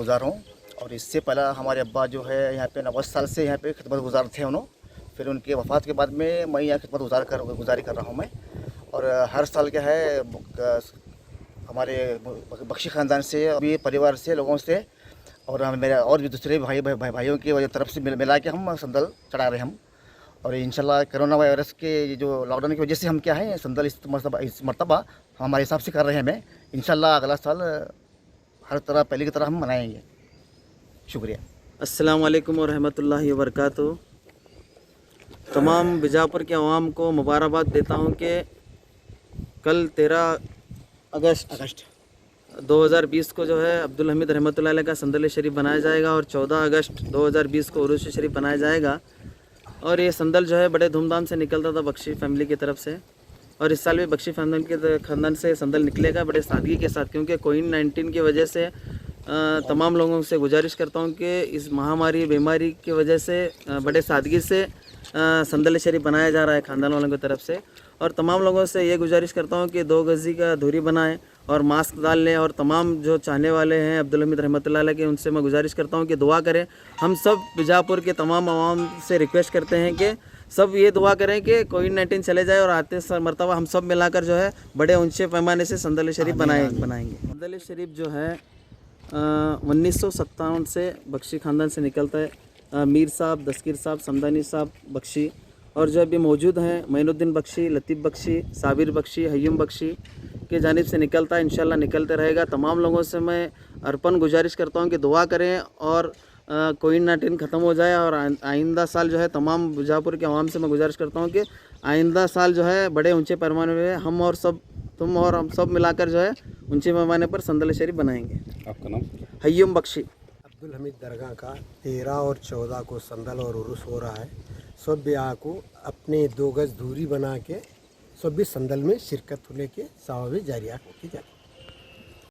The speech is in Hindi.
खिदमतगुज़ार हूँ। और इससे पहले हमारे अब्बा जो है यहाँ पे 90 साल से यहाँ पे खिदमतगुज़ार थे उन्होंने। फिर उनके वफ़ात के बाद में मैं यहाँ गुज़ारी कर रहा हूँ मैं। और हर साल क्या है हमारे बख्शी ख़ानदान से अभी परिवार से लोगों से और मेरे और भी दूसरे भाइयों की तरफ से मिला के हम संदल चढ़ा रहे हैं हम। और इंशाल्लाह कोरोना वायरस के जो लॉकडाउन की वजह से हम क्या है संदल इस मरतबा हमारे हिसाब से कर रहे हैं। हमें इंशाल्लाह अगला साल हर तरह पहले की तरह हम मनाएंगे। शुक्रिया। अस्सलाम वालेकुम व रहमतुल्लाहि व बरकातुहू। तमाम बीजापुर के अवाम को मुबारकबाद देता हूँ कि कल 13 अगस्त 2020 को जो है अब्दुल हमीद रहमतुल्लाह अलैह का संदल शरीफ बनाया जाएगा और 14 अगस्त 2020 को उरूस शरीफ बनाया जाएगा। और ये संदल जो है बड़े धूमधाम से निकलता था बख्शी फैमिली की तरफ से, और इस साल भी बख्शी ख़ानदान से संदल निकलेगा बड़े सादगी के साथ, क्योंकि कोविड-19 की वजह से तमाम लोगों से गुजारिश करता हूँ कि इस महामारी बीमारी की वजह से बड़े सादगी से संदल शरीफ बनाया जा रहा है ख़ानदान वालों की तरफ से। और तमाम लोगों से ये गुजारिश करता हूँ कि 2 गज़ का दूरी बनाएं और मास्क डाल लें। और तमाम जो चाहने वाले हैं अब्दुल हमीद रहमतुल्लाह अलैह के, उनसे मैं गुजारिश करता हूँ कि दुआ करें। हम सब बीजापुर के तमाम आवाम से रिक्वेस्ट करते हैं कि सब ये दुआ करें कि कोविड-19 चले जाए और आते मरतबा हम सब मिलाकर जो है बड़े ऊंचे पैमाने से संदल शरीफ बनाएंगे। संदल शरीफ जो है 1957 से बख्शी ख़ानदान से निकलता है। मीर साहब, दस्तगीर साहब, समदानी साहब बख्शी और जो अभी मौजूद हैं मोइनुद्दीन बख्शी, लतीफ़ बख्शी, साबिर बख्शी, हयूम बख्शी के जानिब से निकलता है। इंशाल्लाह निकलते रहेगा। तमाम लोगों से मैं अर्पण गुजारिश करता हूँ कि दुआ करें और कोविड-19 ख़त्म हो जाए। और आइंदा साल जो है तमाम बीजापुर के अवाम से मैं गुजारिश करता हूँ कि आइंदा साल जो है बड़े ऊंचे पैमाने में हम और सब तुम और हम सब मिलाकर जो है ऊंचे पैमाने पर संदल शरीफ बनाएंगे। आपका नाम? हयूम बख्शी। अब्दुल हमीद दरगाह का 13 और 14 को संदल और उरुस हो रहा है। सब ब्याह को अपने 2 गज दूरी बना के सब भी संदल में शिरकत होने के सवाब जारिया की जाए।